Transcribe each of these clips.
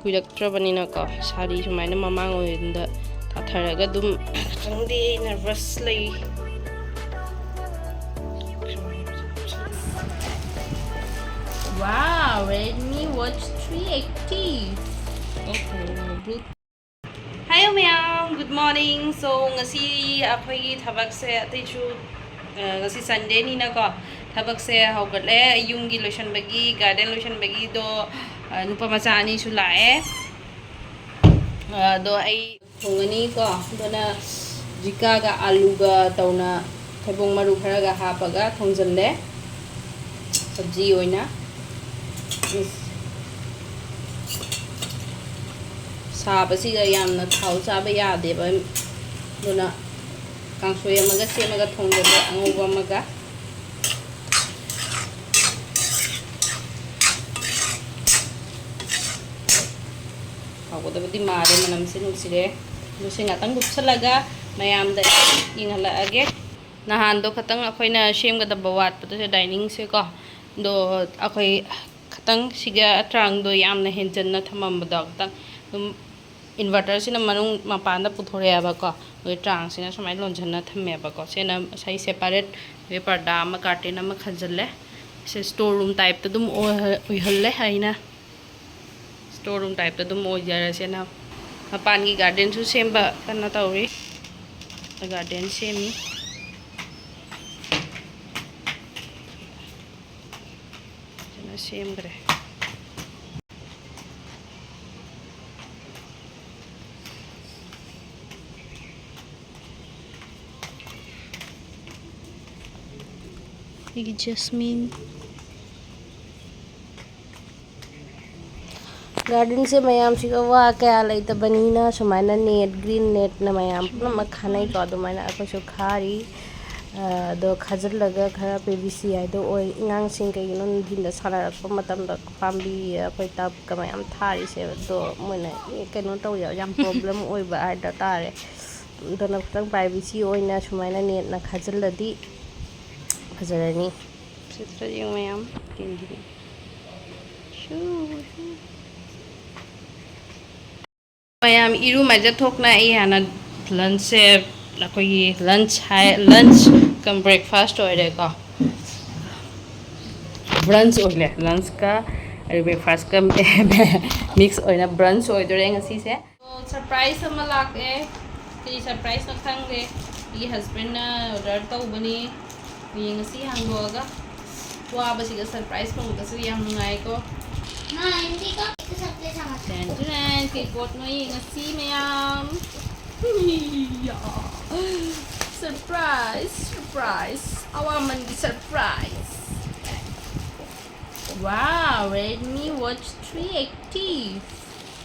ꯀꯨꯏꯔꯛꯇ꯭ꯔꯕꯅꯤꯅ ꯀꯣ ꯁꯥꯔꯤ ꯁꯨꯃꯥꯏꯅ ꯃꯃꯥꯡ ꯑꯣꯏꯗ ꯊꯥꯊꯔꯒ ꯑꯗꯨꯝ ꯈꯪꯗꯦ ꯅꯔꯚꯁ ꯂꯩ. Wow, Redmi Watch 380. Okay. Hi ma'am, good morning. So ngasi akhoi thabak se ataichu ngasi Sunday ni na ko thabak se haugatle yumgi lotion bagi garden lotion bagi do nupa macha ani su lae do ai thongani ko do na jika ga alu ga tauna thaibong maru khara ga hapaga thongjanle sabji oina 사바시가 얌나 타우 짜바 야데바 누나 강소에 마가 세마가 통데바 앙오바 마가 하고다버디 마레 만amse nungsire nusi ngatang gupsalaga mayamda inghalage nahan do khatang akhoina semgadaba watpado se dining se ko do akhoi khatang siga atrang do yamna henjanna thamambado khatang inverter sina manung mapanda puthoreba ko oi trang sina samai lonjana thameba ko sena sai separate we parda ma curtain ma khajalle se store room type ta dum oi halle haina store room type ta dum oi jara sena mapan gi garden su semba kana tawri garden semi sena sem gre Jasmine garden se mayam siga wa kaya laita banina sumaina net green net na mayam puna makhanai ko do maina ako su khari do khajal laga khara pvc ai do oi ngang sing kai non dinda sara rakpa matam da pambi koi tap ka mayam thari se do moina kaino taw ya yam problem oi ba ai da tare do na tang privacy oi na sumaina net na khajal ladi Fazarani. Sitra yung mayam. Kindi. Shoo. Mayam iru maja thok na hana lunch se lakoi lunch kam breakfast oire ko. Brunch oile lunch ka breakfast ka mix oina brunch oidore ngasi se. So surprise ama lak kini surprise na khangge i husband na order tawbani yang ngasi hanggoga wah basi ga surprise pang kasu yang ngai ko na hindi ko ito surprise sama dan kay bot no yung ngasi mayam surprise awaman di surprise. Wow, Redmi Watch 380.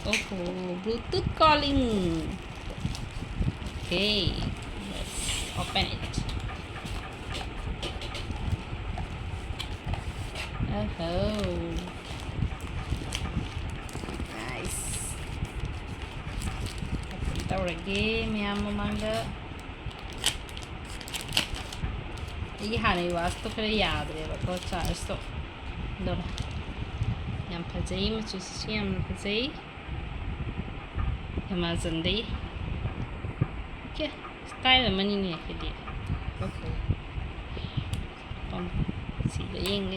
Oh, Bluetooth calling. Okay, let's open it. Oh, nice. Kita lagi mayam mangga. Ini hari waktu kerja deh, bakal charge tu. Dora, yang pajai macam yang pajai, yang macam ni. Okay, style mana ni dia? Okay, sila yang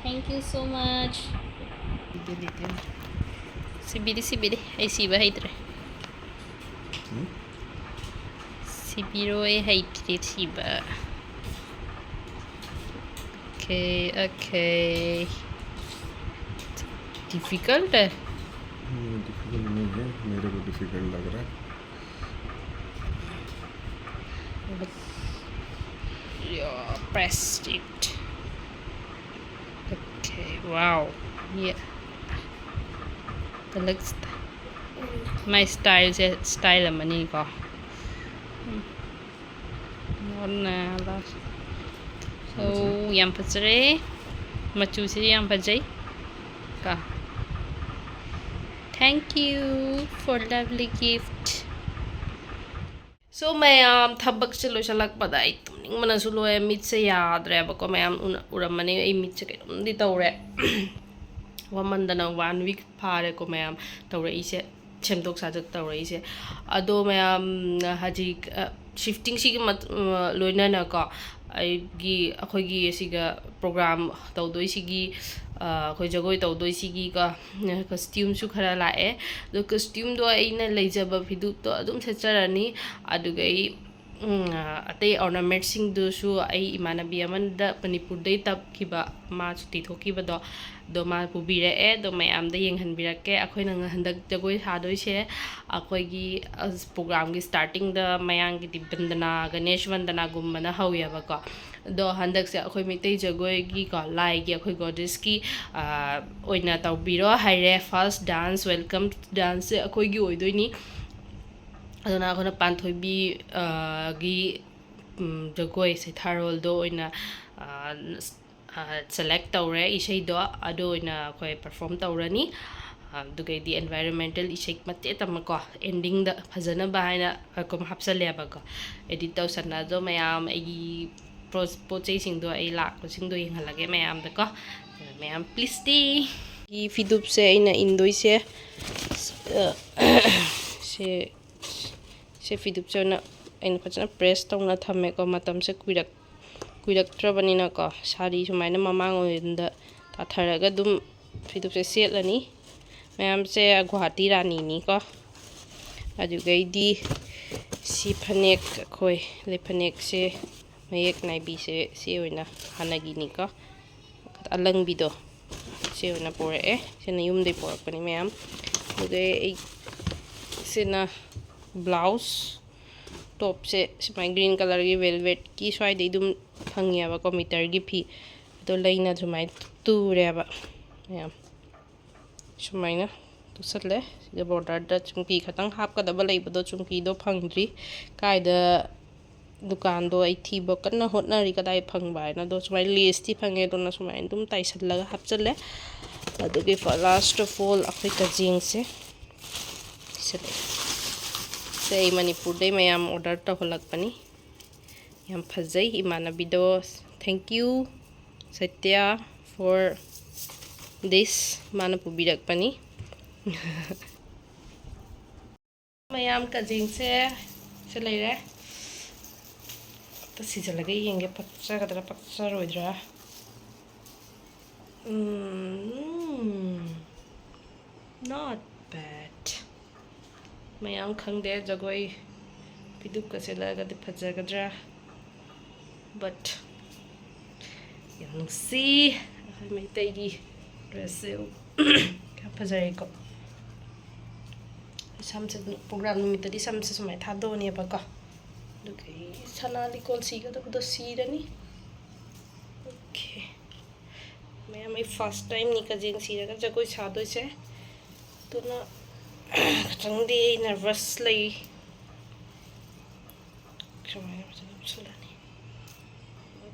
Thank you so much. Sibiri. Ay siba haitre. Sibiro ay haitre siba. Okay. Difficult है? Difficult नहीं है, मेरे को difficult लग रहा है. Yeah, pressed it. Okay, wow. Yeah. That looks my style mani ko. So, yang pajare machu se yang pajai ka. Thank you for lovely gift. So mayam thabak se loisalak pada ai tumning mana su loe mit se yadre ba ko mayam uramani ai mit se ke di tawre wamandana 1 week phare ko mayam tawre ise semdok sajak tawre ise ado mayam haji shifting si loina na ko ai gi akhoi gi siga program tawdoi sigi khoi jagoi tawdoi sigi ka costume su khara lae do costume do aina leijaba vidu to adum secharani adugai atei ornament sing do su ai imanabi amanda manipur dei tap kiba ma chuti thokiba do ma pubire e do mayam da yeng hanbirake akhoi nang handak jagoi hadoi se akhoi gi program gi starting da mayang gi dibandana ganesh vandana gummana hawya ba ko do handak se akhoi mitei jagoi gi ko lai gi akhoi goddess ki oina tawbiro haire first dance welcome dance se akhoi gi oidoini aduna akhona panthoibi gi jagoi se tharol do oina select tawre isei do ado oina khoi perform tawrani dugai di environmental isei mate tamako ending da phajana ba haina kom hapsale ba ko edit taw sanna do mayam ai pochei sing do ai lak sing do yeng halage mayam da ko mayam please di gi fidup se aina indoi se se fidup se na aina phajana press tawna thame ko matam se kuirak ko sari sumaina mamang oinda tatharaga dum fidup se setlani mayam se guwahati rani ni ko adugai di si phanek khoi le phanek se mayek naibi se oina hanagi ni ko alang bido se oina pore se na yum de porak pani mayam adugai se na blouse top se my green color gi velvet ki swai de dum phangya ba ko meter gi phi to leina jumai tu re ba mayam sumaina tu satle the border da chungki khatang hap ka da ba lei bodo chungki do phangdri kai da dukan do ai thi ba kana hotna ri kadai phang bai na do sumai list ti phange do na sumai dum tai sat laga hap chale adugi last of all akhoi ka jing se sele se manipur dei mayam order ta holak pani yam phajai imana bido thank you satya for this mana pubirak pani mayam ka jing se leire ta si jalaga yenge patsa kadra patsa roidra not bad mayam khangde jagoi pidup ka selaga de phajagadra but yang si mai tai gi dress ka phajai ko samse program numitadi samse sumai thado ne ba ka dukai sanali kol si ga do sirani okay मैं my first time ni ka jing si ga jagoi chado se to na changdi nervous lai kamay sulani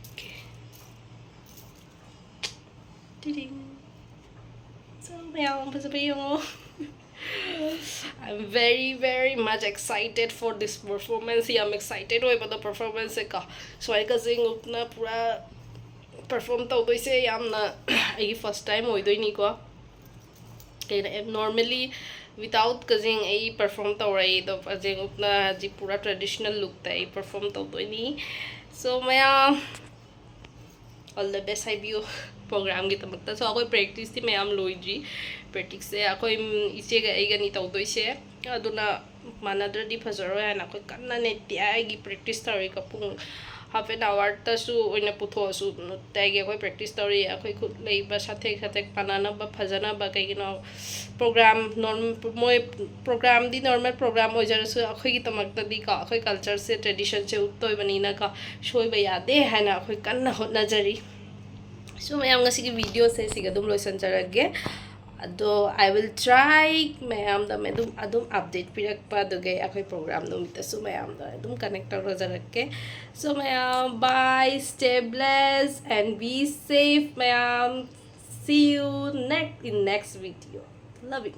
okay ding so mayam pasabayong I'm very much excited for this performance. I'm excited about the performance ka so I ka jing upna pura perform tawdoi se yamna ai first time oidoi ni ko kaina normally without kajing ai perform tawrai do ajing upna ji pura traditional look ta ai perform tawdoi ni so maya all the best I view program gi tamakta so akoi practice ti mayam loidri practice se akoi ise ga ai ga ni tawdoi se aduna manadra di phajaro ana akoi kanna ne ti ai gi practice tari ka pung half an hour ta su oina putho su tai ge koi practice tori akoi khut lei ba sathe panana ba phajana ba kai no program moi program di normal program ho jar su akoi gi tamak ta di ka akoi culture se tradition se uttoi bani na ka shoi ba ya de hana akoi kanna hot najari so mayam ngasi gi video se siga dum loisan jarage ado I will try mayam da medum adum update pirak pa doge akoi program no mita su mayam da adum connect ro jarake so mayam bye stay blessed and be safe mayam see you in next video loving